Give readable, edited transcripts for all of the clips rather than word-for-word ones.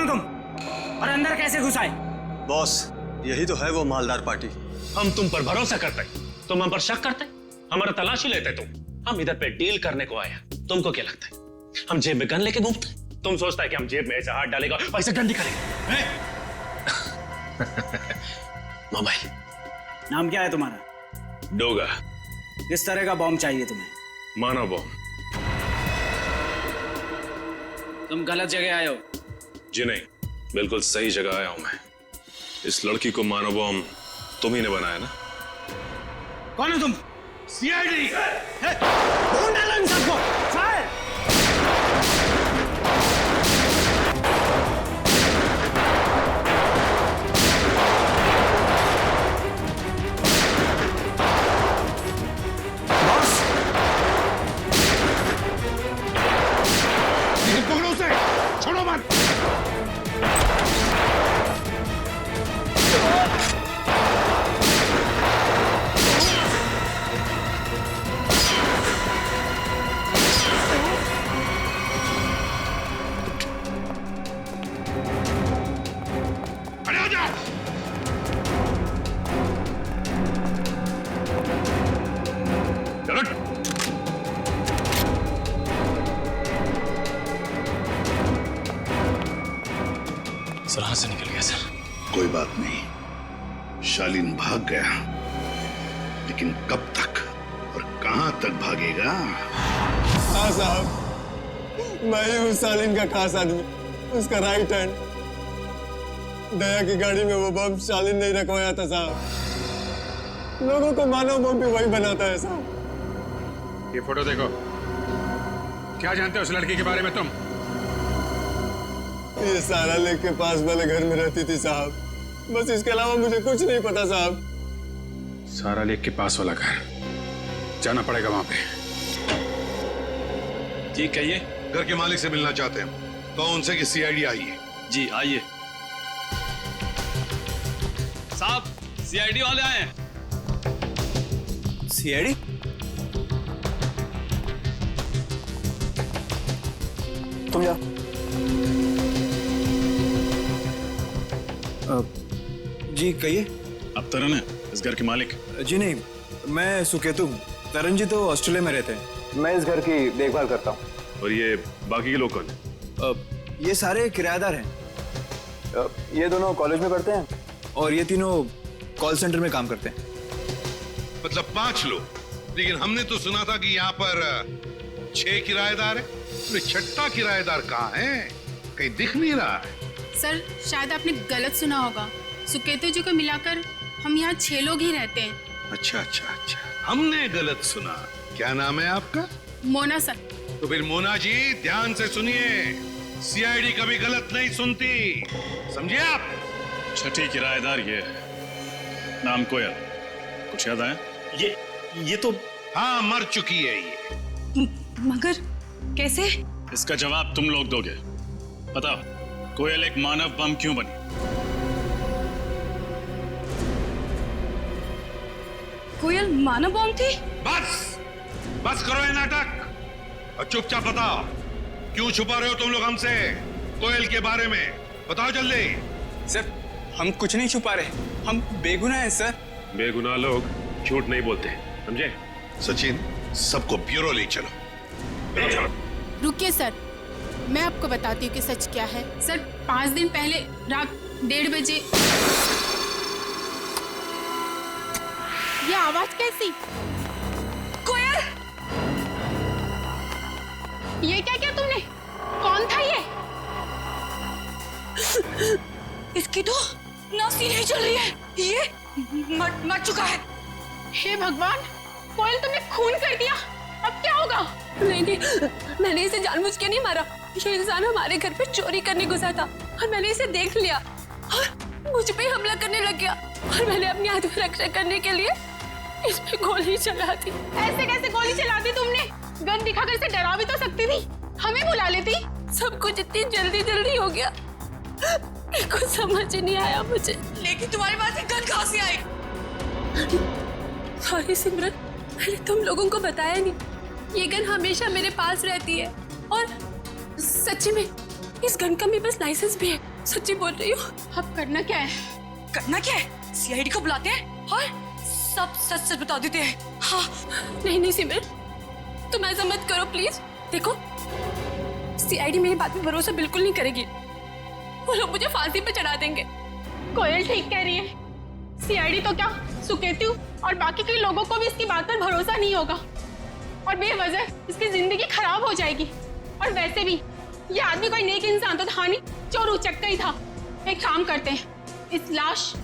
हो तुम और अंदर कैसे घुस आए? बॉस, यही तो है वो मालदार पार्टी। हम तुम पर भरोसा करते, तुम हम पर शक करते, हमारा तलाशी लेते तुम। हम इधर पे डील करने को आए। तुमको क्या लगता है हम जेब में गन लेके घूमते? तुम सोचता है कि हम जेब में ऐसे हाथ डालेगा और ऐसे गन निकालेगा? मोबाइल। नाम क्या है तुम्हारा? डोगा। किस तरह का बॉम्ब चाहिए तुम्हें? मानव बॉम्ब। तुम गलत जगह आए हो। जी नहीं, बिल्कुल सही जगह आया हूं मैं। इस लड़की को मानव बॉम्ब तुम ही ने बनाया ना? कौन हो तुम? सीआईडी। ढूंढ डालो इन सबको। फायर! बॉस, पकड़ो उसे, छोड़ो मत। सर हाथ से निकल गया सर। कोई बात नहीं, शालीन भाग गया, लेकिन कब तक और कहां तक भागेगा? हाँ साहब, मैं ही हूँ शालीन का खास आदमी, उसका राइट हैंड। दया की गाड़ी में वो बम शालीन नहीं रखवाया था साहब। लोगों को मानव बम भी वही बनाता है साहब। ये फोटो देखो। क्या जानते हो उस लड़की के बारे में तुम? ये सारा लेक के पास वाले घर में रहती थी साहब, बस इसके अलावा मुझे कुछ नहीं पता साहब। सारा लेक के पास वाला घर, जाना पड़ेगा वहां पे। जी कहिए। घर के मालिक से मिलना चाहते हैं तो उनसे कि सीआईडी आई है। जी आइए। साहब सीआईडी वाले आए हैं। सीआईडी? तुम जा। जी कहिए। अब तरन है इस घर के मालिक? जी नहीं, मैं सुकेतु हूँ। तरन जी तो ऑस्ट्रेलिया में रहते हैं। मैं इस घर की देखभाल करता हूँ। और ये बाकी के लोग कौन हैं? ये सारे किराएदार हैं। ये दोनों कॉलेज में पढ़ते हैं और ये तीनों कॉल सेंटर में काम करते हैं। मतलब 5 लोग, लेकिन हमने तो सुना था कि यहाँ पर 6 किराएदार है। तो छठा किराएदार कहाँ है? कहीं दिख नहीं रहा है। सर शायद आपने गलत सुना होगा। सुकेतु जी को मिलाकर हम यहाँ 6 लोग ही रहते हैं। अच्छा अच्छा अच्छा, हमने गलत सुना। क्या नाम है आपका? मोना सर। तो फिर मोना जी ध्यान से सुनिए, सीआईडी कभी गलत नहीं सुनती, समझे आप? छठी किराएदार ये है, नाम कोयल। कुछ याद आया? ये तो हाँ, मर चुकी है ये। मगर कैसे? इसका जवाब तुम लोग दोगे। बताओ, कोयल एक मानव बम क्यों बनी? कोयल मानव बॉम्ब थी? बस करो ये नाटक और चुपचाप बताओ, क्यों छुपा रहे हो तुम लोग हमसे कोयल के बारे में? बताओ जल्दी। सर हम कुछ नहीं छुपा रहे, हम बेगुनाह हैं सर। बेगुनाह लोग झूठ नहीं बोलते, समझे? सचिन, सबको ब्यूरो ले चलो। रुकिए सर, मैं आपको बताती हूँ कि सच क्या है। सर 5 दिन पहले रात 1:30 बजे ये आवाज कैसी? कोयल! ये क्या किया तुमने? कौन था ये? इसकी तो नाक नहीं चल रही है, ये मर चुका है। हे भगवान, कोयल तुमने खून कर दिया, अब क्या होगा? नहीं, मैंने इसे जानबूझ के नहीं मारा। ये इंसान हमारे घर पे चोरी करने घुसा था और मैंने इसे देख लिया और मुझ पे हमला करने लग गया और मैंने अपनी आत्मरक्षा करने के लिए इस पे गोली चला दी। ऐसे कैसे गोली चला दी तुमने? गन दिखाकर इसे डरा भी तो सकती थी, हमें बुला लेती। सब कुछ इतनी जल्दी हो गया कि कुछ समझ ही नहीं आया मुझे। लेकिन तुम्हारे पास ये गन कहाँ से आई? सॉरी सिमरन, मैंने तुम लोगों को बताया नहीं। ये गन हमेशा मेरे पास रहती है और सच्ची में इस गन का मेरे पास लाइसेंस भी है, सच्ची बोल रही हूँ। अब करना क्या है? करना क्या है? सीआईडी को बुलाते हैं और सब सच सच बता देते हैं। हाँ। नहीं नहीं सिमरन, तुम ऐसा मत करो प्लीज। देखो सीआईडी मेरी बात पे भरोसा बिल्कुल नहीं करेगी, वो लोग मुझे फांसी पे चढ़ा देंगे। कोयल ठीक कह रही है, सीआईडी तो क्या, सुकेतु और बाकी कई लोगों को भी इसकी बात पर भरोसा नहीं होगा और बेवजह इसकी जिंदगी खराब हो जाएगी। और वैसे भी ये आदमी कोई नेक इंसान तो था नहीं, चोर उचक्का ही था। एक काम करते हैं, इस लाश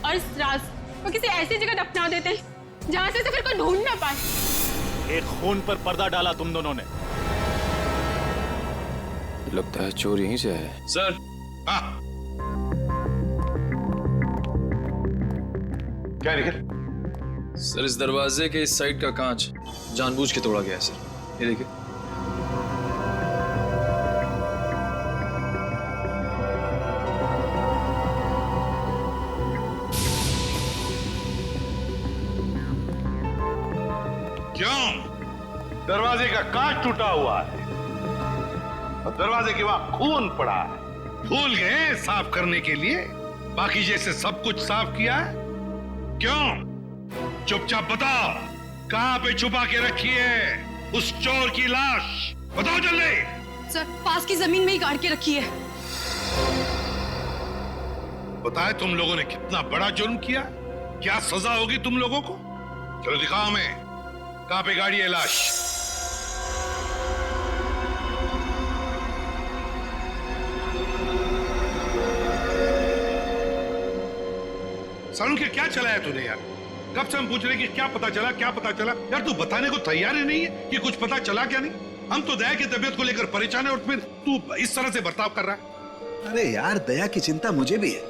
और इस राज को किसी ऐसी जगह दफना देते हैं जहां से इसे फिर कोई ढूंढ ना पाए। एक खून पर पर्दा डाला तुम दोनों ने। लगता है चोर यहीं से है। सर। हाँ। क्या निकल? सर इस दरवाजे के इस साइड का कांच जानबूझ के तोड़ा गया है सर, ये देखिए। क्यों? दरवाजे का कांच टूटा हुआ है और दरवाजे के वहां खून पड़ा है। भूल गए साफ करने के लिए? बाकी जैसे सब कुछ साफ किया है? क्यों? चुपचाप बताओ, कहां पे छुपा के रखी है उस चोर की लाश? बताओ जल्दी। सर पास की जमीन में ही गाड़ के रखी है। बताए तुम लोगों ने कितना बड़ा जुर्म किया, क्या सजा होगी तुम लोगों को? चलो दिखाओ हमें, कहां पे गाड़ी है लाश? सालू के क्या चलाया तूने यार? कब से हम पूछ रहे कि क्या पता चला, क्या पता चला? यार तू बताने को तैयार ही नहीं है कि कुछ पता चला क्या नहीं। हम तो दया की तबीयत को लेकर परेशान है और फिर तू इस तरह से बर्ताव कर रहा है। अरे यार दया की चिंता मुझे भी है,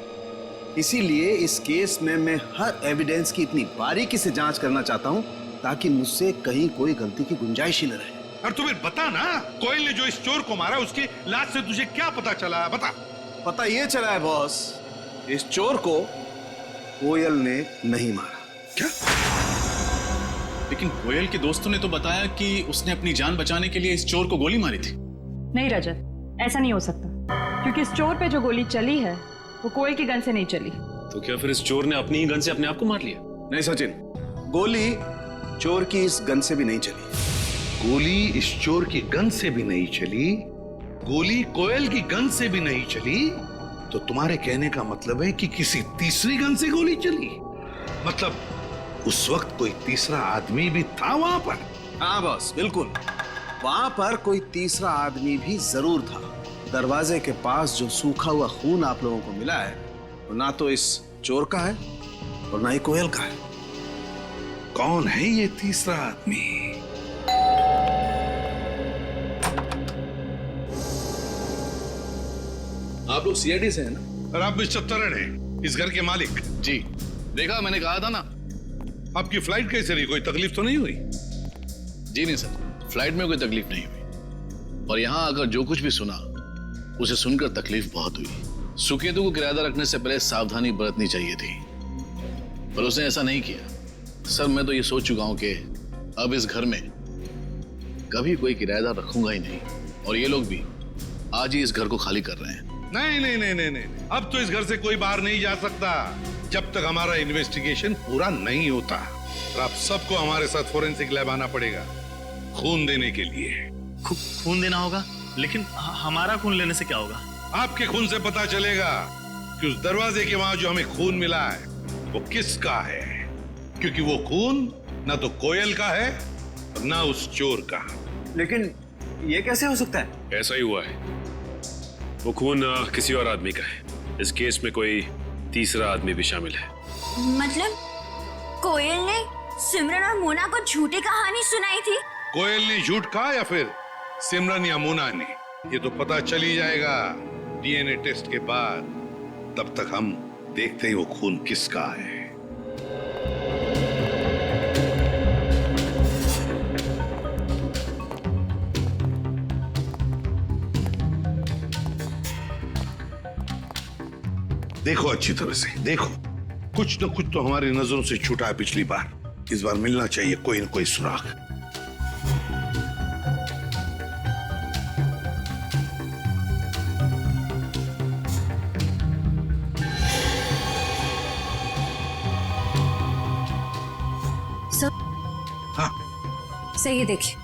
इसीलिए इस केस में मैं हर एविडेंस की इतनी बारीकी से जांच करना चाहता हूं ताकि मुझसे कहीं कोई गलती की गुंजाइश ही न रहे। और तू फिर बता ना, कोयल ने जो इस चोर को मारा उसकी लाश से तुझे क्या पता चला? बता। पता ये चला है बॉस, इस चोर को कोयल ने नहीं मारा। क्या? लेकिन कोयल के दोस्तों ने तो बताया कि उसने अपनी जान बचाने के लिए इस चोर को गोली मारी थी। नहीं रजत, ऐसा नहीं हो सकता, क्योंकि इस चोर पे जो गोली चली है वो कोयल की गन से नहीं चली। तो क्या फिर इस चोर ने अपनी ही गन से अपने आप को मार लिया? नहीं सचिन, गोली चोर की इस गन से भी नहीं चली। गोली इस चोर की गन से भी नहीं चली, गोली कोयल की गन से भी नहीं चली, तो तुम्हारे कहने का मतलब है कि किसी तीसरी गन से गोली चली? मतलब उस वक्त कोई तीसरा आदमी भी था वहां पर? हाँ बॉस बिल्कुल, वहां पर कोई तीसरा आदमी भी जरूर था। दरवाजे के पास जो सूखा हुआ खून आप लोगों को मिला है वो ना तो इस चोर का है और ना ही कोयल का है। कौन है ये तीसरा आदमी? आप लोग सीआईडी से हैं ना? और आप मिस्टर तरन हैं, इस घर के मालिक? जी, देखा मैंने कहा था ना। आपकी फ्लाइट कैसे रही, कोई तकलीफ तो नहीं हुई? जी नहीं सर, फ्लाइट में कोई तकलीफ नहीं हुई, और यहाँ आकर जो कुछ भी सुना उसे सुनकर तकलीफ बहुत हुई। सुकेतु को किराएदार रखने से पहले सावधानी बरतनी चाहिए थी, पर उसने ऐसा नहीं किया। सर मैं तो ये सोच चुका हूं कि अब इस घर में कभी कोई किराएदार रखूंगा ही नहीं, और ये लोग भी आज ही इस घर को खाली कर रहे हैं। नहीं नहीं नहीं नहीं नहीं, अब तो इस घर से कोई बाहर नहीं जा सकता जब तक हमारा इन्वेस्टिगेशन पूरा नहीं होता। और आप सबको हमारे साथ फोरेंसिक लैब आना पड़ेगा खून देने के लिए। खून देना होगा? लेकिन हमारा खून लेने से क्या होगा? आपके खून से पता चलेगा कि उस दरवाजे के वहां जो हमें खून मिला है वो किसका है, क्योंकि वो खून ना तो कोयल का है और ना उस चोर का। लेकिन ये कैसे हो सकता है? ऐसा ही हुआ है, वो खून किसी और आदमी का है। इस केस में कोई तीसरा आदमी भी शामिल है। मतलब कोयल ने सिमरन और मोना को झूठी कहानी सुनाई थी? कोयल ने झूठ कहा या फिर सिमरन या मोना ने, ये तो पता चल ही जाएगा डीएनए टेस्ट के बाद। तब तक हम देखते हैं वो खून किसका है। देखो अच्छी तरह से देखो, कुछ न कुछ तो हमारी नजरों से छूटा है पिछली बार। इस बार मिलना चाहिए कोई न कोई सुराग। से ये देखिए,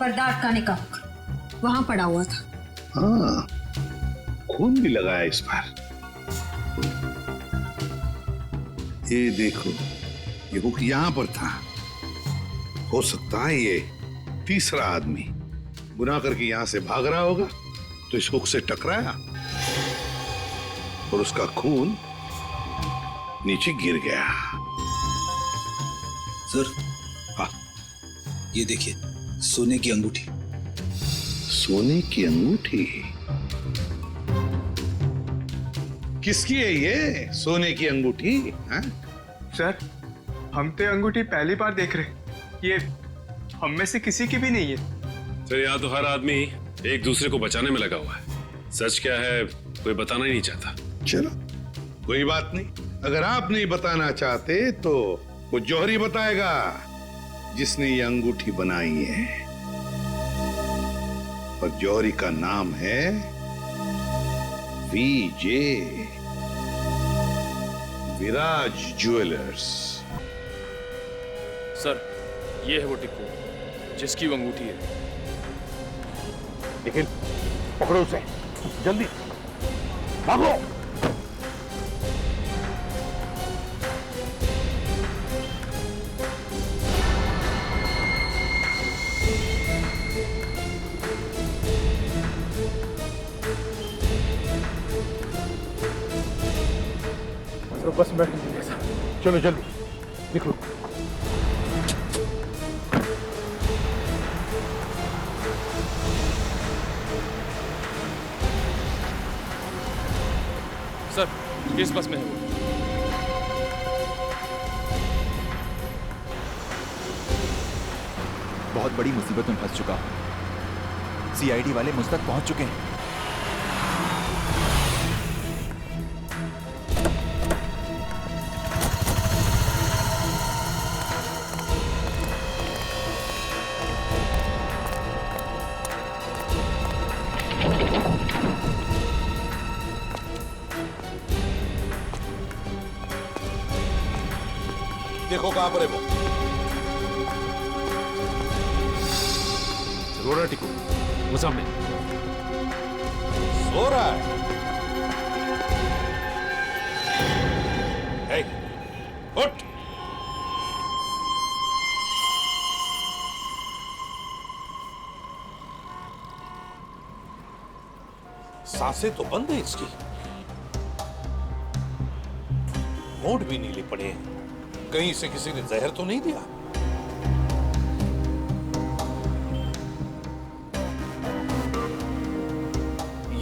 पर्दा अटकाने का वहां पड़ा हुआ था। हाँ, खून भी लगाया इस पर। ये देखो, ये हुक यहां पर था। हो सकता है ये तीसरा आदमी गुनाह करके यहां से भाग रहा होगा, तो इस हुक से टकराया और उसका खून नीचे गिर गया। सर, हाँ, ये देखिए, सोने की अंगूठी। सोने की अंगूठी? किसकी है ये सोने की अंगूठी? हाँ? सर, हम तो अंगूठी पहली बार देख रहे। ये हम में से किसी की भी नहीं है। सर, यहाँ तो हर आदमी एक दूसरे को बचाने में लगा हुआ है। सच क्या है कोई बताना ही नहीं चाहता। चलो, कोई बात नहीं। अगर आप नहीं बताना चाहते तो वो जौहरी बताएगा, जिसने ये अंगूठी बनाई है। और जौहरी का नाम है वीजे, विराज ज्वेलर्स। सर, ये है वो टिक्कू जिसकी वो अंगूठी है। निखिल, पकड़ो उसे, जल्दी भागो। बस बैठ लीजिए सर। चलो जल्दी निकलो। सर, किस बस में है वो? बहुत बड़ी मुसीबत में फंस चुका हूं। सीआईडी वाले मुझ तक पहुंच चुके हैं। देखो कहां पर है वो। रो रहा टिकू, वो सामने सो रहा है। हे, उठ। सांसें तो बंद है इसकी, होंठ भी नीले पड़े हैं। कहीं से किसी ने जहर तो नहीं दिया?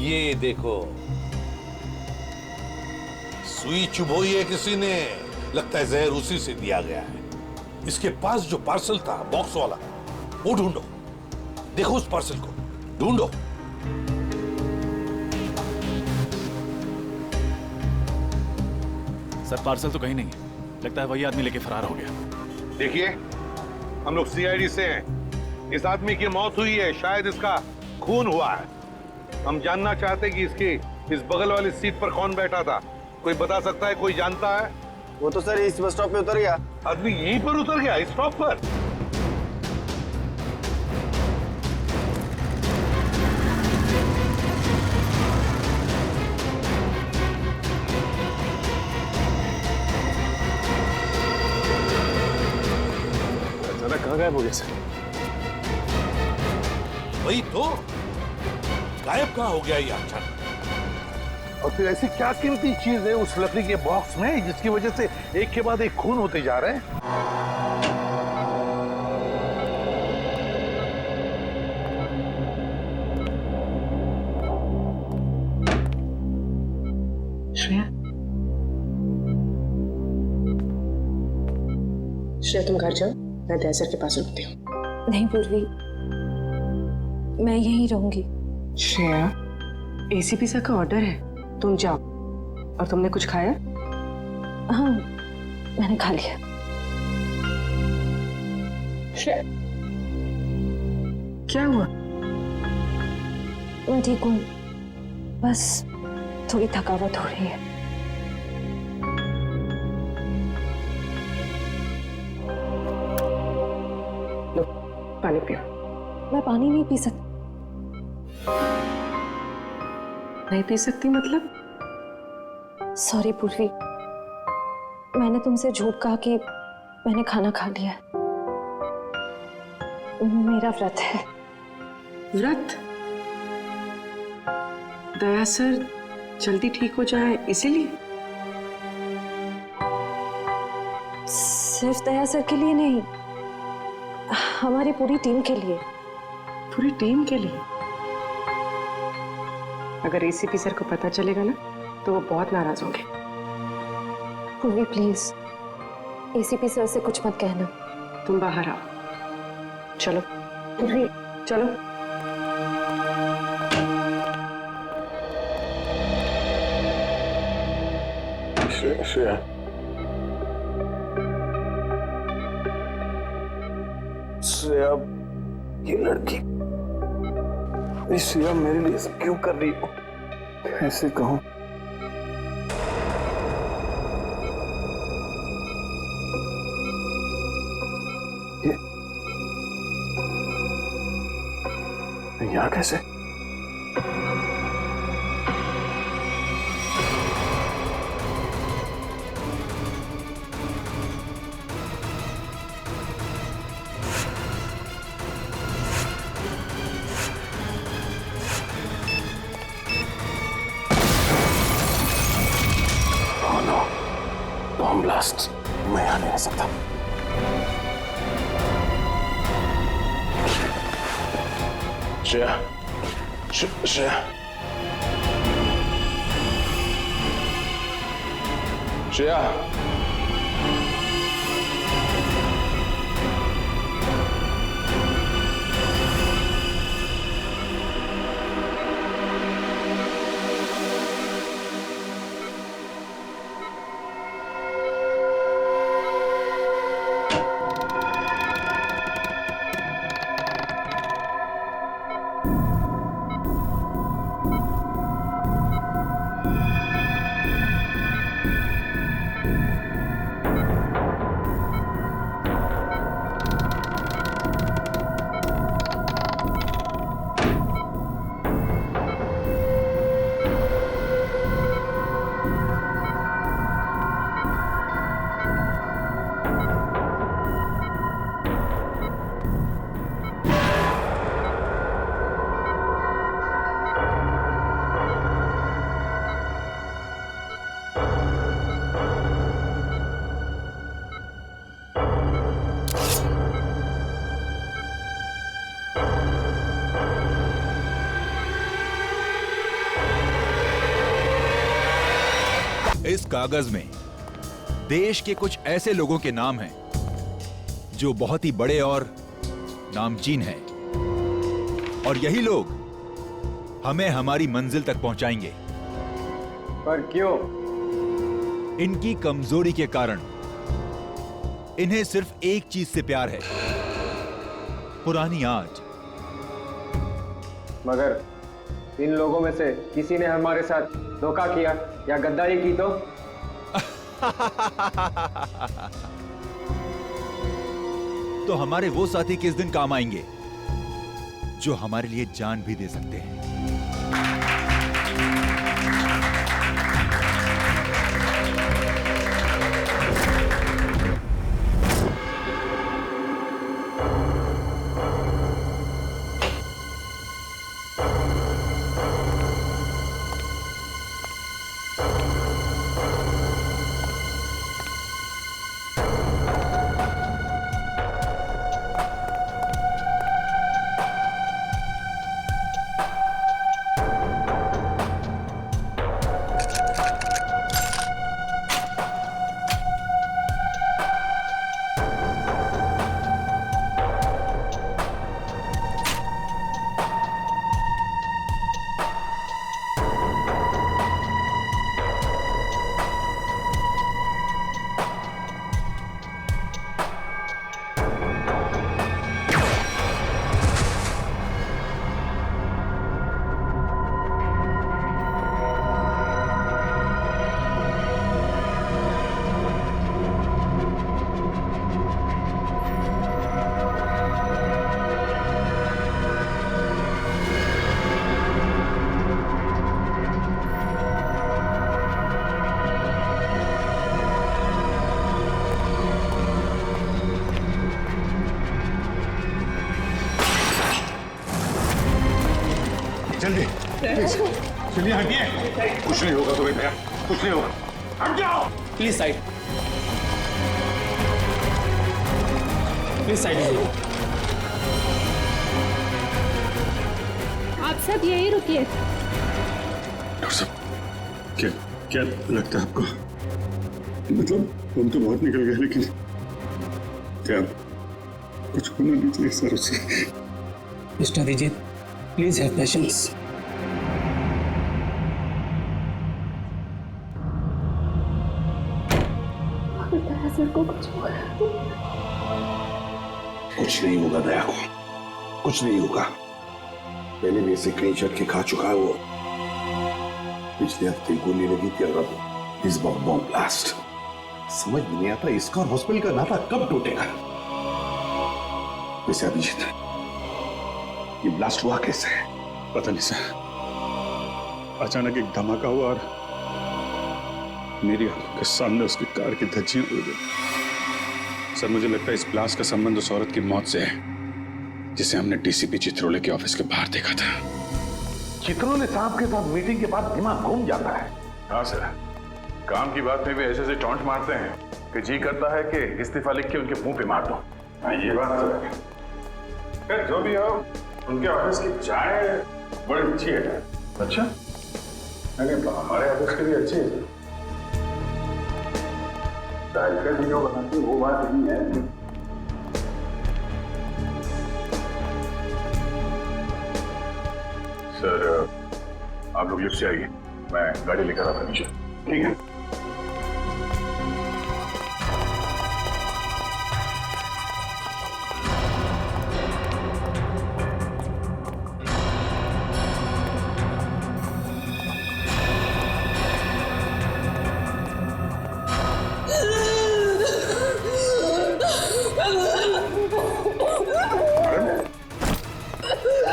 ये देखो, सुई चुभोई है किसी ने। लगता है जहर उसी से दिया गया है। इसके पास जो पार्सल था बॉक्स वाला, वो ढूंढो। देखो उस पार्सल को, ढूंढो। सर, पार्सल तो कहीं नहीं है। लगता है वही आदमी लेके फरार हो गया। देखिए, हम लोग सीआईडी से हैं। इस आदमी की मौत हुई है, शायद इसका खून हुआ है। हम जानना चाहते कि इसकी इस बगल वाली सीट पर कौन बैठा था। कोई बता सकता है? कोई जानता है? वो तो सर इस बस स्टॉप पे उतर गया। आदमी यहीं पर उतर गया, इस स्टॉप पर? कहाँ गायब हो गया सर? वही तो, गायब कहाँ हो गया ये अचानक? और फिर ऐसी क्या कीमती चीज है उस लकड़ी के बॉक्स में, जिसकी वजह से एक के बाद एक खून होते जा रहे हैं? श्रेया, श्रेया तुम घर जाओ, मैं दया सर के पास रुकती हूँ। नहीं पूर्वी, मैं यहीं रहूंगी। श्रेया, एसीपी सर का ऑर्डर है, तुम जाओ। और तुमने कुछ खाया? हाँ, मैंने खा लिया। श्रेया, क्या हुआ? मैं ठीक हूँ, बस थोड़ी थकावट हो रही है। पानी पियो। मैं पानी नहीं पी सकती। नहीं पी सकती मतलब? सॉरी पूर्वी, मैंने तुमसे झूठ कहा कि मैंने खाना खा लिया है। मेरा व्रत है। व्रत? दया सर जल्दी ठीक हो जाए इसीलिए? सिर्फ दया सर के लिए नहीं, हमारी पूरी टीम के लिए। पूरी टीम के लिए? अगर एसीपी सर को पता चलेगा ना तो वो बहुत नाराज होंगे। पूर्वी प्लीज, एसीपी सर से कुछ मत कहना। तुम बाहर आओ। चलो पूर्वी, चलो। श्रेया, श्रेया, ये लड़की, श्रेया मेरे लिए सब क्यों कर रही हो? कैसे कहूं? यहाँ कैसे? बॉम्ब ब्लास्ट, मैं यहाँ नहीं रह सकता। श्रेया, श्रेया, श्रेया, इस कागज में देश के कुछ ऐसे लोगों के नाम हैं जो बहुत ही बड़े और नामचीन हैं, और यही लोग हमें हमारी मंजिल तक पहुंचाएंगे। पर क्यों? इनकी कमजोरी के कारण इन्हें सिर्फ एक चीज से प्यार है, पुरानी आग। मगर इन लोगों में से किसी ने हमारे साथ धोखा किया या गद्दारी की तो हमारे वो साथी किस दिन काम आएंगे जो हमारे लिए जान भी दे सकते हैं। प्लीज चलिए हटिए। कुछ नहीं होगा तुम्हें भैया, कुछ नहीं होगा, हट जाओ प्लीज साइड, प्लीज साइड लीजिए। आप सब यही रुकिए। डॉक्टर साहब, क्या क्या लगता है आपको? मतलब हम तो बहुत निकल गए, लेकिन क्या कुछ होना नहीं चाहिए सर उससे? Mister Abhijit, please have patience. Sir को कुछ नहीं होगा दया को, कुछ नहीं होगा। पहले भी ऐसे कई झटके खा चुका है वो। पिछले हफ्ते गोली लगी थी और अब इस बार बॉम्ब ब्लास्ट। समझ में नहीं आता इसका और हॉस्पिटल का नाता कब टूटेगा। वैसे अभिजीत, ये ब्लास्ट हुआ कैसे है? पता नहीं सर, अचानक एक धमाका हुआ और मेरी आंखों के सामने उसकी कार की धज्जियां उड़ गई। सर मुझे लगता है इस ब्लास्ट का संबंध उस औरत की मौत से है जिसे हमने डीसीपी चित्रोले के ऑफिस के बाहर देखा था। चित्रोले साहब के साथ मीटिंग के बाद दिमाग घूम जाता है। हाँ सर, काम की बात में भी ऐसे ऐसे टॉन्ट मारते हैं कि जी करता है कि इस्तीफा लिख के उनके मुंह पे मार दो। हाँ ये बात तो है। खैर जो भी हो, उनके ऑफिस की चाय बड़ी अच्छी है। अच्छा? नहीं, हमारे ऑफिस की भी अच्छी है। चाय का भी जो बनाती वो बात नहीं है। सर आप लोग लिफ्ट से आइए, मैं गाड़ी लेकर आता नीचे। ठीक है?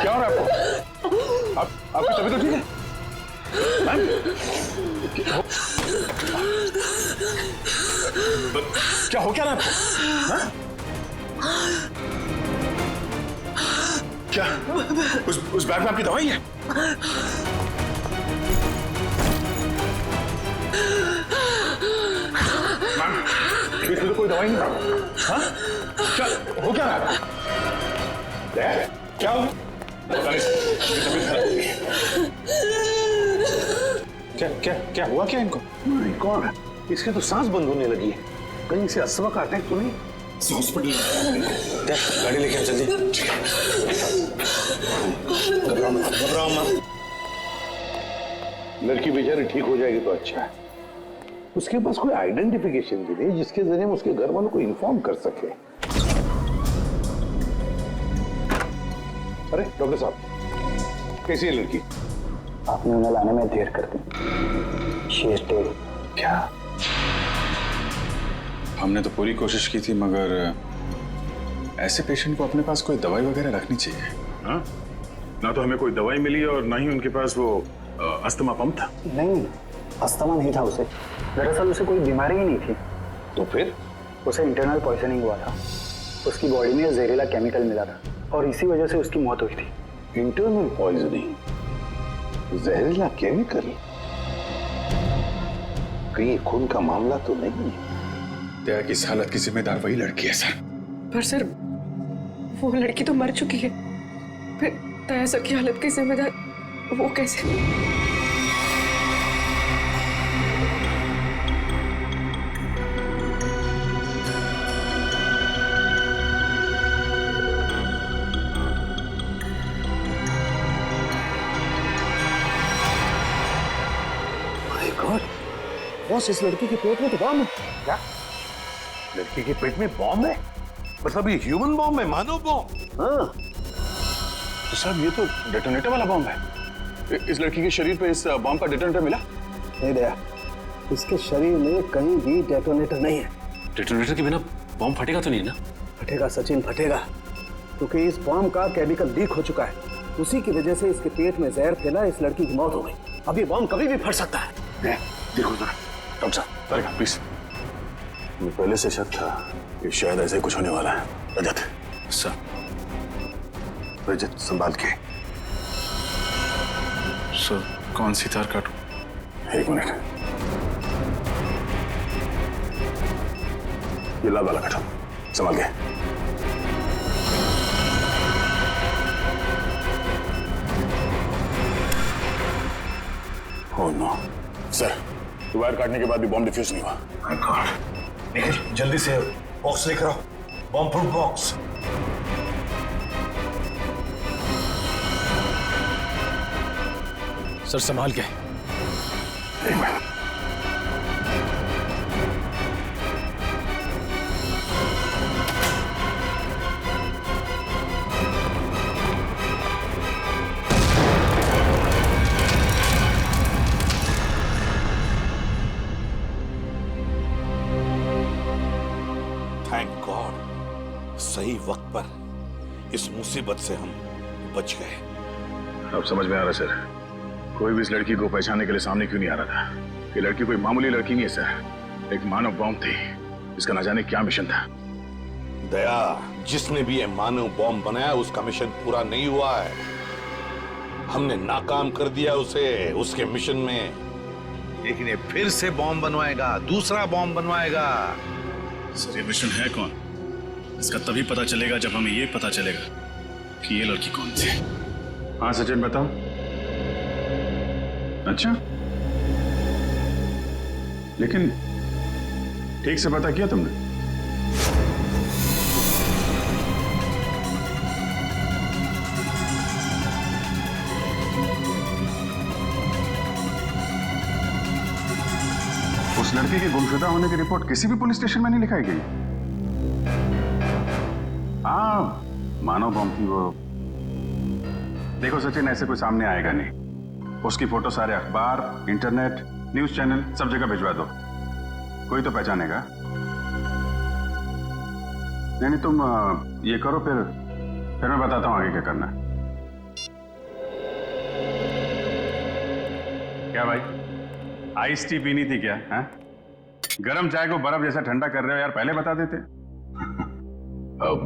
क्या हो रहा है आपको? आपकी तबीयत तो ठीक है? क्या हो क्या रहा है आपको? क्या उस बैग में आपकी दवाई है? मैम, इसमें तो कोई दवाई नहीं है। हाँ? क्या हो क्या रहा है? क्या हो? पता नहीं, तबीयत खराब हो गई। क्या क्या क्या हुआ क्या इनको? नहीं, कौन है? इसके तो सांस बंद होने लगी है। कहीं से अस्थमा का अटैक तो नहीं? हॉस्पिटल गाड़ी लेके आ जल्दी। घबराओ मत। लड़की बेचारी ठीक हो जाएगी तो अच्छा है। उसके पास कोई आइडेंटिफिकेशन भी नहीं जिसके जरिए हम उसके घर वालों को इन्फॉर्म कर सके। अरे डॉक्टर साहब, कैसी है लड़की? आपने उन्हें लाने में देर कर दी। She is dead. क्या? हमने तो पूरी कोशिश की थी, मगर ऐसे पेशेंट को अपने पास कोई दवाई वगैरह रखनी चाहिए। हाँ? ना तो हमें कोई दवाई मिली और ना ही उनके पास वो अस्थमा पंप था। नहीं, अस्थमा नहीं था उसे। दरअसल उसे कोई बीमारी ही नहीं थी। तो फिर? उसे इंटरनल पॉइजनिंग हुआ था। उसकी बॉडी में जहरीला केमिकल मिला था और इसी वजह से उसकी मौत हुई थी। Internal poisoning? जहरीला केमिकल? कहीं खून का मामला तो नहीं? दया की इस हालत की जिम्मेदार वही लड़की है सर। पर सर, वो लड़की तो मर चुकी है, फिर दया सर की हालत की जिम्मेदार वो कैसे? बॉस, इस लड़की के पेट में तो बॉम्ब है। क्या? लड़की के पेट में बॉम्ब है? मतलब ये ह्यूमन बॉम्ब है, मानव बॉम्ब? हाँ। तो साहब ये तो डेटोनेटर वाला बॉम्ब है। इस लड़की के शरीर पे इस बॉम्ब का डेटोनेटर मिला? नहीं दया, इसके शरीर में कहीं भी डेटोनेटर नहीं है। डेटोनेटर के बिना बॉम्ब फटेगा तो नहीं ना? फटेगा सचिन, फटेगा, क्योंकि इस बॉम्ब का केमिकल लीक हो चुका है। उसी की वजह से इसके पेट में जहर फैला, इस लड़की की मौत हो गई। अब ये बॉम्ब कभी भी फट सकता है। देखो जरा डॉक्टर साहब, प्लीज। मुझे पहले से शक था कि शायद ऐसे कुछ होने वाला है। रजत सर, रजत संभाल के। सर कौन सी तार काटूं? एक मिनट, ये लाल वाला काटो, संभाल के। ओह नो सर, वायर काटने के बाद भी बॉम्ब डिफ्यूज नहीं हुआ। My God. निखिल जल्दी से बॉक्स लेकर आओ, बॉम्ब प्रूफ बॉक्स। सर संभाल के। एक मिनट, थैंक गॉड, सही वक्त पर इस मुसीबत से हम बच गए। अब समझ में आ रहा सर, कोई भी इस लड़की को पहचानने के लिए सामने क्यों नहीं आ रहा था। ये लड़की कोई मामूली लड़की नहीं है सर, एक मानव बॉम्ब थी, इसका न जाने क्या मिशन था। दया, जिसने भी ये मानव बॉम्ब बनाया उसका मिशन पूरा नहीं हुआ है। हमने नाकाम कर दिया उसे उसके मिशन में। लेकिन ये फिर से बॉम्ब बनवाएगा, दूसरा बॉम्ब बनवाएगा। सर ये मिशन है कौन? इसका तभी पता चलेगा जब हमें ये पता चलेगा कि ये लड़की कौन थी। हाँ सचिन बताओ। अच्छा, लेकिन ठीक से पता किया तुमने? उस लड़के के गुमशुदा होने की रिपोर्ट किसी भी पुलिस स्टेशन में नहीं लिखाई गई। हाँ, मानव बॉम्ब थी वो। देखो सचिन, ऐसे कोई सामने आएगा नहीं। उसकी फोटो सारे अखबार, इंटरनेट, न्यूज चैनल सब जगह भिजवा दो, कोई तो पहचानेगा। नहीं तुम ये करो, फिर मैं बताता हूँ आगे क्या करना है। क्या भाई, आइस टी पीनी थी क्या? हैं? गरम चाय को बर्फ जैसा ठंडा कर रहे हो यार, पहले बता देते। अब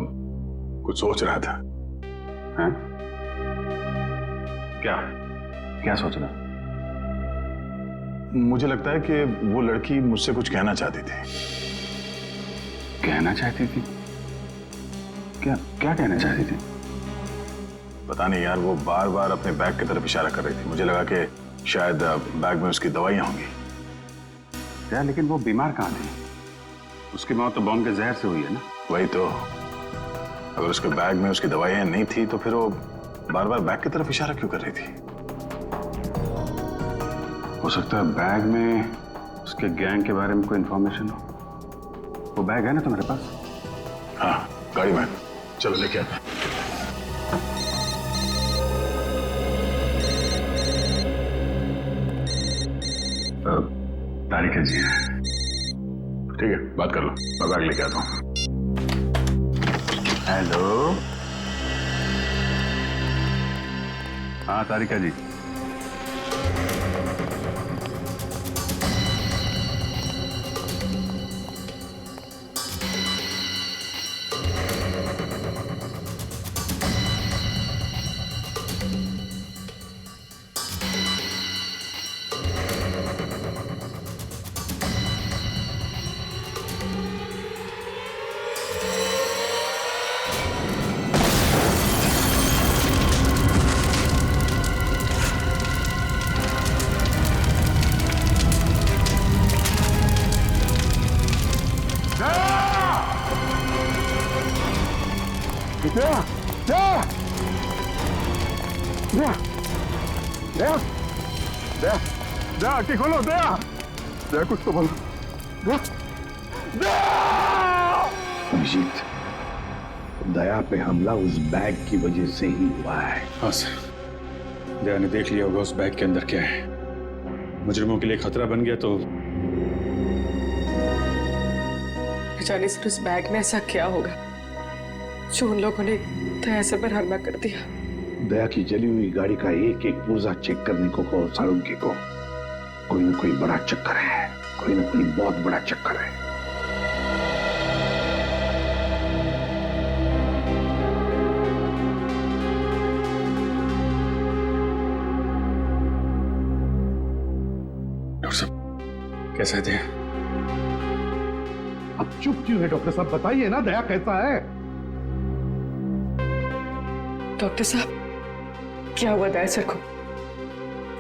कुछ सोच रहा था। हैं? क्या सोच रहा? मुझे लगता है कि वो लड़की मुझसे कुछ कहना चाहती थी। कहना चाहती थी? क्या कहना चाहती थी? पता नहीं यार, वो बार बार अपने बैग की तरफ इशारा कर रही थी। मुझे लगा कि शायद बैग में उसकी दवाइयां होंगी। यार लेकिन वो बीमार कहाँ थी? उसकी मौत तो बॉम्ब के जहर से हुई है ना? वही तो। अगर उसके बैग में उसकी दवाइयां नहीं थी तो फिर वो बार बार बैग की तरफ इशारा क्यों कर रही थी? हो सकता है बैग में उसके गैंग के बारे में कोई इंफॉर्मेशन हो। वो बैग है ना तुम्हारे पास? हाँ, गाड़ी में। चलो लेके आते। तारिका जी, ठीक है, बात कर लो, मैं बैग लेके आता हूँ। हेलो, हाँ तारिका जी। आंखें खोलो, दया कुछ तो बोलो। अभिजीत, दया पे हमला उस बैग की वजह से ही हुआ है। हाँ सर, दया ने देख लिया होगा उस बैग के अंदर क्या है। मुजरिमों के लिए खतरा बन गया तो जाने सर उस बैग में ऐसा क्या होगा जो उन लोगों ने दया से पर हमला कर दिया। दया की जली हुई गाड़ी का एक एक पुर्जा चेक करने को कहो साळुंखे को। कोई ना कोई बड़ा चक्कर है, कोई ना कोई बहुत बड़ा चक्कर है। कैसे थे? अब चुप क्यों है डॉक्टर साहब? बताइए ना, दया कैसा है? डॉक्टर साहब, क्या हुआ दया सर को?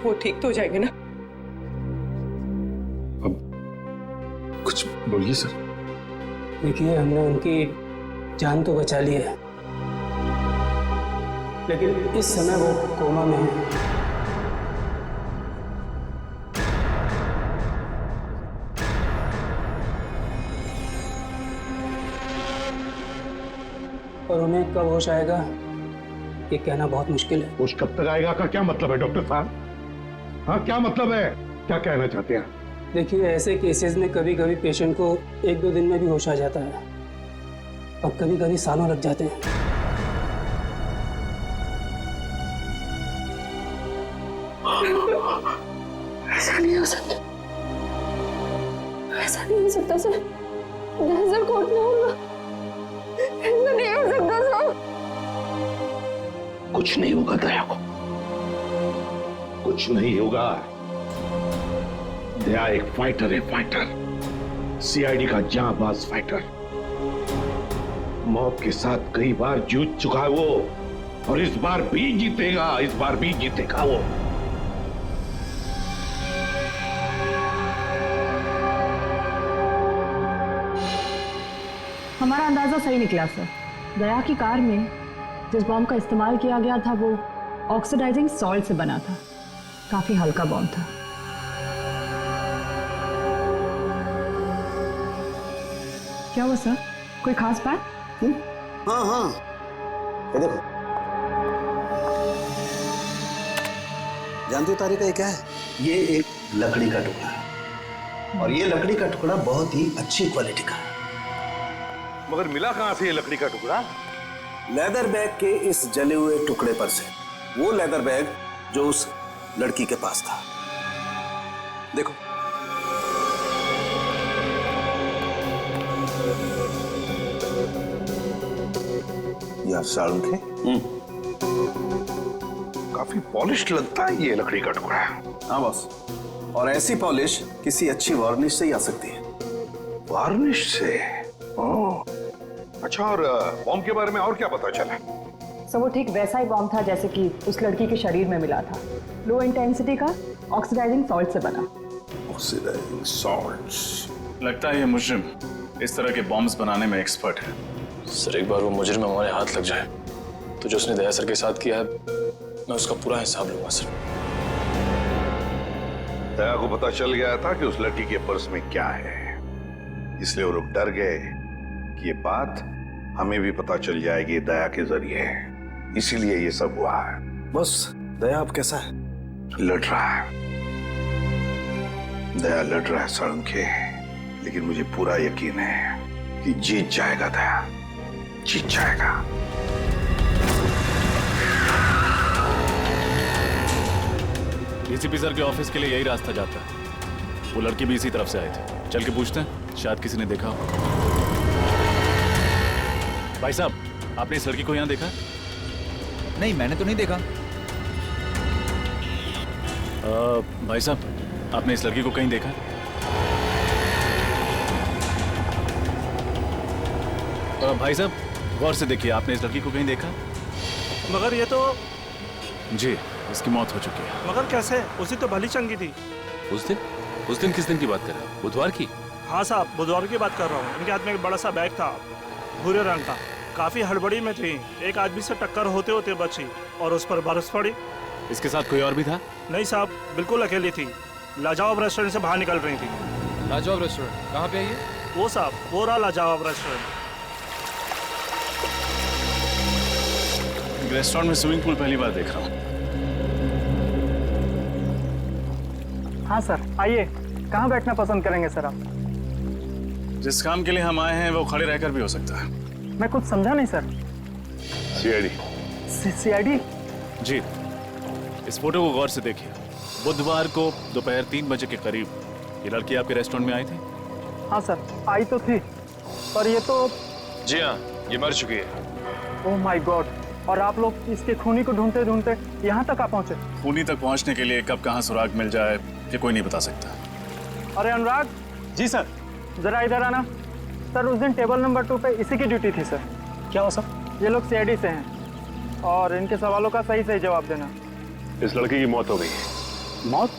वो ठीक तो हो जाएंगे ना? कुछ बोलिए सर। देखिए, हमने उनकी जान तो बचा ली है, लेकिन इस समय वो कोमा में है। और उन्हें कब होश आएगा ये कहना बहुत मुश्किल है। होश कब तक आएगा का क्या मतलब है डॉक्टर साहब? हाँ, क्या मतलब है? क्या कहना चाहते हैं? देखिए, ऐसे केसेस में कभी कभी पेशेंट को 1-2 दिन में भी होश आ जाता है, और कभी कभी सालों लग जाते हैं। ऐसा नहीं हो सकता, ऐसा नहीं हो सकता सर। नजर कोट ना होगा, ऐसा नहीं हो सकता सर। कुछ नहीं होगा दया को, कुछ नहीं होगा। दया एक फाइटर है, फाइटर, सीआईडी का जांबाज फाइटर। मौत के साथ कई बार जूझ चुका है वो, और इस बार भी जीतेगा, इस बार भी जीतेगा वो। हमारा अंदाजा सही निकला सर। दया की कार में जिस बॉम्ब का इस्तेमाल किया गया था वो ऑक्सीडाइजिंग सॉल्ट से बना था। काफी हल्का बॉम्ब था। क्या हुआ सर, कोई खास बात? हाँ हाँ, ये देखो, जानती हो तारिका ये क्या है? ये एक लकड़ी का टुकड़ा है, और ये लकड़ी का टुकड़ा बहुत ही अच्छी क्वालिटी का है। मगर मिला कहां से ये लकड़ी का टुकड़ा? लेदर बैग के इस जले हुए टुकड़े पर से। वो लेदर बैग जो उस लड़की के पास था। देखो, यह सालुंखे काफी पॉलिश लगता है ये लकड़ी का टुकड़ा। हाँ बॉस, और ऐसी पॉलिश किसी अच्छी वार्निश से ही आ सकती है। वार्निश से? ओह, अच्छा, और बॉम्ब के बारे में और क्या पता चला? सर वो ठीक वैसा ही बॉम्ब था जैसे कि उस लड़की के शरीर में मिला था। लो इंटेंसिटी का ऑक्सीडाइजिंग सॉल्ट से बना। Oxidising salts. लगता है ये मुजरिम इस तरह के बॉम्ब्स बनाने में एक्सपर्ट है। सर एक बार वो मुजरिम हमारे हाथ लग जाए तो जो उसने दया सर के साथ किया है मैं उसका पूरा हिसाब लूंगा सर। दया को पता चल गया था कि उस लड़की के पर्स में क्या है, इसलिए वो लोग डर गए कि ये बात हमें भी पता चल जाएगी दया के जरिए, इसीलिए ये सब हुआ है। बस दया अब कैसा है? लड़ रहा है, दया लड़ रहा है सालुंखे, लेकिन मुझे पूरा यकीन है कि जीत जाएगा दया, जीत जाएगा। डीसीपी सर के ऑफिस के लिए यही रास्ता जाता है। वो लड़की भी इसी तरफ से आए थे। चल के पूछते हैं, शायद किसी ने देखा हो। भाई साहब, आपने इस लड़की को यहाँ देखा? नहीं, मैंने तो नहीं देखा। भाई साहब, आपने इस लड़की को कहीं देखा? भाई साहब, गौर से देखिए, आपने इस लड़की को कहीं देखा? मगर ये तो जी, इसकी मौत हो चुकी है। मगर कैसे? उसी तो भली चंगी थी। उस दिन किस दिन की बात कर रहे हैं? बुधवार की? हाँ साहब, बुधवार की बात कर रहा हूँ। इनके हाथ में एक बड़ा सा बैग था, भूरे रंग का। काफी हड़बड़ी में थी, एक आदमी से टक्कर होते होते बची और उस पर बरस पड़ी। इसके साथ कोई और भी था? नहीं साहब, बिल्कुल अकेली थी। लाजवाब रेस्टोरेंट से बाहर निकल रही थी। लाजवाब रेस्टोरेंट कहाँ पे है ये? वो साहब, वो रहा लाजवाब रेस्टोरेंट। रेस्टोरेंट में स्विमिंग पूल पहली बार देख रहा हूँ। हाँ सर, आइए। कहाँ बैठना पसंद करेंगे सर आप? जिस काम के लिए हम आए हैं वो खड़े रहकर भी हो सकता है। मैं कुछ समझा नहीं सर। सीआईडी? सीआईडी? जी, इस फोटो को गौर से देखिए। बुधवार को दोपहर 3 बजे के करीब ये लड़की आपके रेस्टोरेंट में आई थी? हाँ सर, आई तो थी, पर ये तो... जी हाँ, ये मर चुकी है। Oh my God! और आप लोग इसके खूनी को ढूंढते ढूंढते यहाँ तक आ पहुंचे? खूनी तक पहुंचने के लिए कब कहाँ सुराग मिल जाए ये कोई नहीं बता सकता। अरे अनुराग। जी सर। जरा इधर आना। सर उस दिन टेबल नंबर 2 पे इसी की ड्यूटी थी सर। क्या हुआ सर? ये लोग सीआईडी से हैं और इनके सवालों का सही सही जवाब देना। इस लड़की की मौत हो गई। मौत?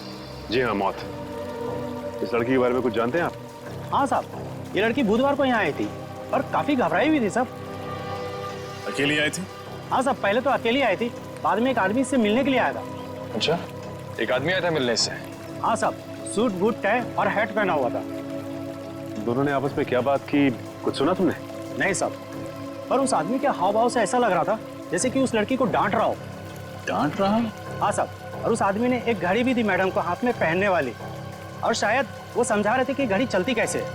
जी हाँ, मौत। इस लड़की के बारे में कुछ जानते हैं आप? हाँ साहब, ये लड़की बुधवार को यहाँ आई थी और काफी घबराई हुई थी सब। अकेली आई थी? हाँ साहब, पहले तो अकेली आई थी, बाद में एक आदमी से मिलने के लिए आया था। अच्छा, एक आदमी आया था मिलने से? हाँ साहब, सूट बूट टाई और हैट पहना हुआ था। दोनों ने आपस में क्या बात की, कुछ सुना तुमने? नहीं साहब, पर उस आदमी के हाव भाव से ऐसा लग रहा था जैसे कि उस लड़की को डांट रहा हो। डांट रहा? हाँ साहब, और उस आदमी ने एक घड़ी भी दी मैडम को हाथ में पहनने वाली, और शायद वो समझा रहे थे कि घड़ी चलती कैसे।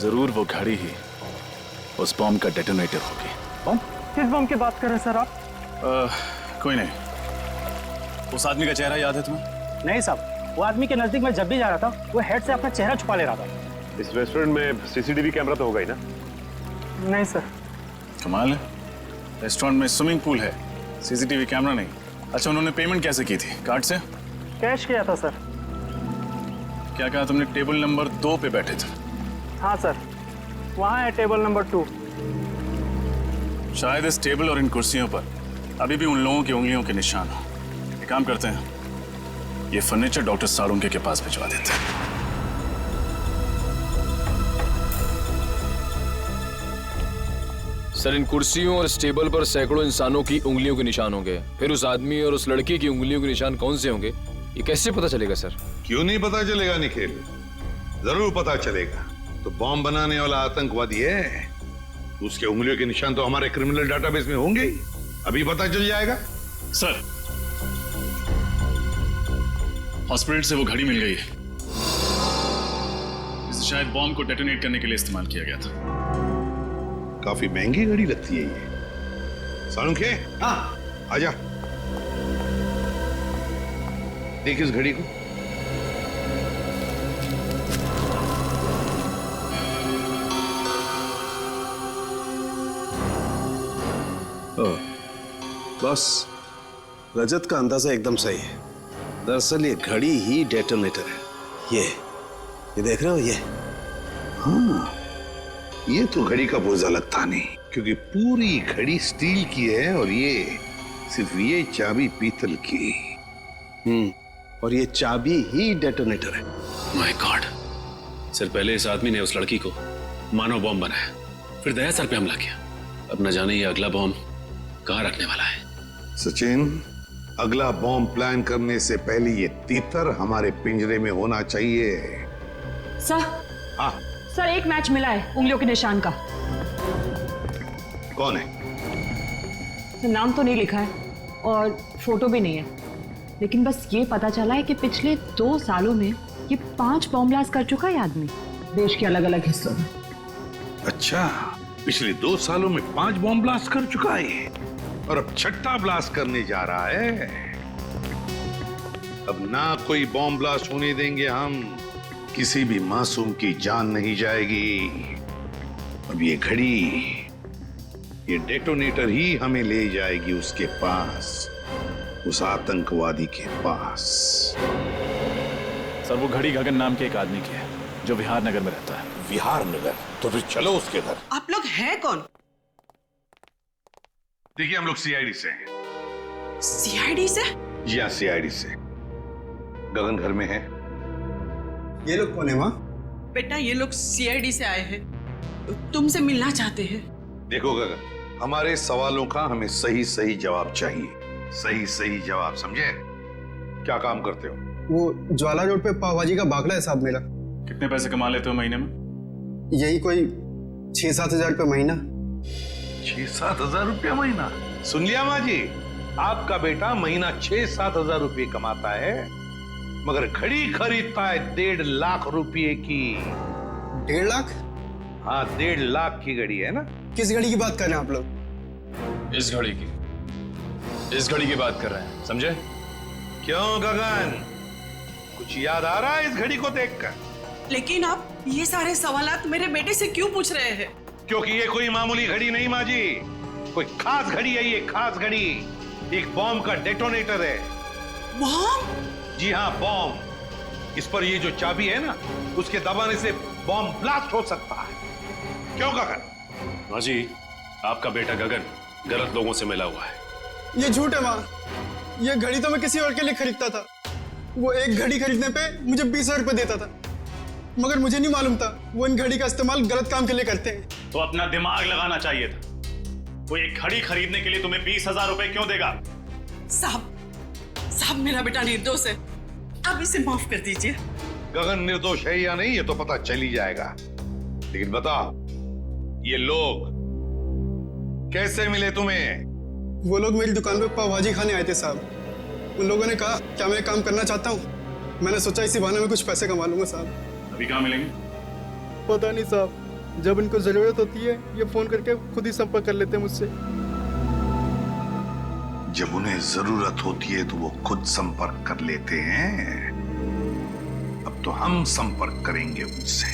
जरूर वो घड़ी ही उस बॉम्ब का डेटोनेटर होगी। बॉम्ब? किस बॉम्ब की बात कर रहे हैं सर आप? कोई नहीं। उस आदमी का चेहरा याद है तुम्हें? नहीं साहब, वो आदमी के नजदीक में जब भी जा रहा था वो हेड से अपना चेहरा छुपा ले रहा था। इस रेस्टोरेंट में सीसीटीवी कैमरा तो होगा ही ना? नहीं सर। कमाल है, रेस्टोरेंट में स्विमिंग पूल है, सीसीटीवी कैमरा नहीं। अच्छा, उन्होंने पेमेंट कैसे की थी? कार्ड से? कैश किया था सर। क्या कहा तुमने? टेबल नंबर 2 पे बैठे थे? हाँ सर, वहाँ है टेबल नंबर 2। शायद इस टेबल और इन कुर्सियों पर अभी भी उन लोगों की उंगलियों के निशान हो। एक काम करते हैं, ये फर्नीचर डॉक्टर साळुंके के पास भिजवा देते हैं। सर, इन कुर्सियों और इस टेबल पर सैकड़ों इंसानों की उंगलियों के निशान होंगे। फिर उस आदमी और उस लड़की की उंगलियों के निशान कौन से होंगे, ये कैसे पता चलेगा सर? क्यों नहीं पता चलेगा निखिल, जरूर पता चलेगा। तो बॉम्ब बनाने वाला आतंकवादी है, उसके उंगलियों के निशान तो हमारे क्रिमिनल डाटाबेस में होंगे ही। अभी पता चल जाएगा। सर, हॉस्पिटल से वो घड़ी मिल गई है, इसे शायद बॉम्ब को डेटोनेट करने के लिए इस्तेमाल किया गया था। काफी महंगी घड़ी लगती है ये। साळुंके, हाँ आजा, देख इस घड़ी को। बस रजत का अंदाजा एकदम सही है। दरअसल ये घड़ी ही डेटोनेटर है। ये देख रहे हो? ये हाँ, ये तो घड़ी का पुर्जा लगता नहीं, क्योंकि पूरी घड़ी स्टील की है और ये सिर्फ ये चाबी पीतल की। और ये चाबी ही डेटोनेटर है। My God! सर, पहले इस आदमी ने उस लड़की को मानव बॉम्ब बनाया, फिर दया सर पे हमला किया। अब न जाने ये अगला बॉम्ब कहाँ रखने वाला है। सचिन, अगला बॉम्ब प्लान करने से पहले ये तीतर हमारे पिंजरे में होना चाहिए। सर, हाँ सर, एक मैच मिला है उंगलियों के निशान का। कौन है? सर, नाम तो नहीं लिखा है और फोटो भी नहीं है, लेकिन बस ये पता चला है कि पिछले 2 सालों में ये 5 बॉम्ब ब्लास्ट कर चुका है आदमी, देश के अलग अलग हिस्सों में। अच्छा, पिछले 2 सालों में 5 बॉम्ब ब्लास्ट कर चुका है और अब 6ठा ब्लास्ट करने जा रहा है। अब ना कोई बॉम्ब ब्लास्ट होने देंगे हम, किसी भी मासूम की जान नहीं जाएगी। अब ये घड़ी, ये डेटोनेटर ही हमें ले जाएगी उसके पास, उस आतंकवादी के पास। सर, वो घड़ी गगन नाम के एक आदमी की है जो विहार नगर में रहता है। विहार नगर? तो फिर चलो उसके घर। आप लोग हैं कौन? देखिए, हम लोग सीआईडी से हैं। सीआईडी से? जी हाँ, सीआईडी से। गगन घर में है। ये लोग कौन है माँ? बेटा, ये लोग सीआईडी से आए हैं, तुमसे मिलना चाहते हैं। देखो गगन, हमारे सवालों का हमें सही सही जवाब चाहिए। सही सही जवाब, समझे? क्या काम करते हो? वो ज्वाला रोड पे पाव भाजी का बागला है साहब मेरा। कितने पैसे कमा लेते हो महीने में? यही कोई 6-7 हजार रुपये महीना। 6-7 हजार रुपया महीना? सुन लिया माँ जी, आपका बेटा महीना 6-7 हजार रुपये कमाता है, मगर घड़ी खरीदता है 1.5 लाख रुपए की। 1.5 लाख? हाँ, 1.5 लाख की घड़ी है ना। किस घड़ी की बात कर रहे हैं आप लोग? इस घड़ी की, इस घड़ी की बात कर रहे हैं, समझे? क्यों गगन, कुछ याद आ रहा है इस घड़ी को देखकर? लेकिन आप ये सारे सवालात मेरे बेटे से क्यों पूछ रहे हैं? क्योंकि ये कोई मामूली घड़ी नहीं माँ जी, कोई खास घड़ी है ये, खास घड़ी। एक बॉम्ब का डेटोनेटर है। बॉम्ब? जी हाँ, बॉम्ब। इस पर ये जो चाबी है ना, उसके दबाने से बॉम्ब ब्लास्ट हो सकता है। क्यों गगन? माँ जी, आपका बेटा गगन गलत लोगों से मिला हुआ है। ये झूठ है माँ। ये घड़ी तो मैं किसी और के लिए खरीदता था। वो एक घड़ी खरीदने पे मुझे 20,000 रुपए देता था, मगर मुझे नहीं मालूम था वो इन घड़ी का इस्तेमाल गलत काम के लिए करते हैं। तो अपना दिमाग लगाना चाहिए था। वो एक घड़ी खरीदने के लिए तुम्हें 20,000 रुपए क्यों देगा? साहब मेरा बेटा निर्दोष है, आप इसे माफ कर दीजिए। गगन निर्दोष है या नहीं ये तो पता चल ही जाएगा, लेकिन बताओ ये लोग कैसे मिले तुम्हें? वो लोग मेरी दुकान पे पाव भाजी खाने आए थे साहब। उन लोगों ने कहा क्या मैं काम करना चाहता हूँ। मैंने सोचा इसी बहाने में कुछ पैसे कमा लूंगा साहब। अभी कहाँ मिलेंगे? पता नहीं साहब, जब इनको जरूरत होती है ये फोन करके खुद ही संपर्क कर लेते हैं मुझसे। जब उन्हें जरूरत होती है तो वो खुद संपर्क कर लेते हैं। अब तो हम संपर्क करेंगे उनसे,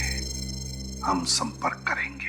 हम संपर्क करेंगे।